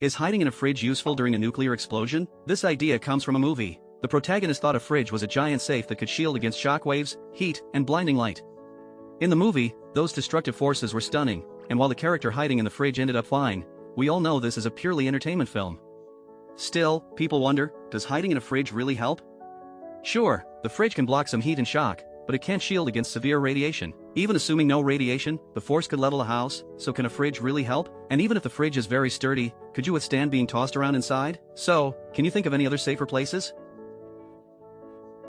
Is hiding in a fridge useful during a nuclear explosion? This idea comes from a movie. The protagonist thought a fridge was a giant safe that could shield against shockwaves, heat, and blinding light. In the movie, those destructive forces were stunning, and while the character hiding in the fridge ended up fine, we all know this is a purely entertainment film. Still, people wonder, does hiding in a fridge really help? Sure, the fridge can block some heat and shock, but it can't shield against severe radiation. Even assuming no radiation, the force could level a house, so can a fridge really help? And even if the fridge is very sturdy, could you withstand being tossed around inside? So, can you think of any other safer places?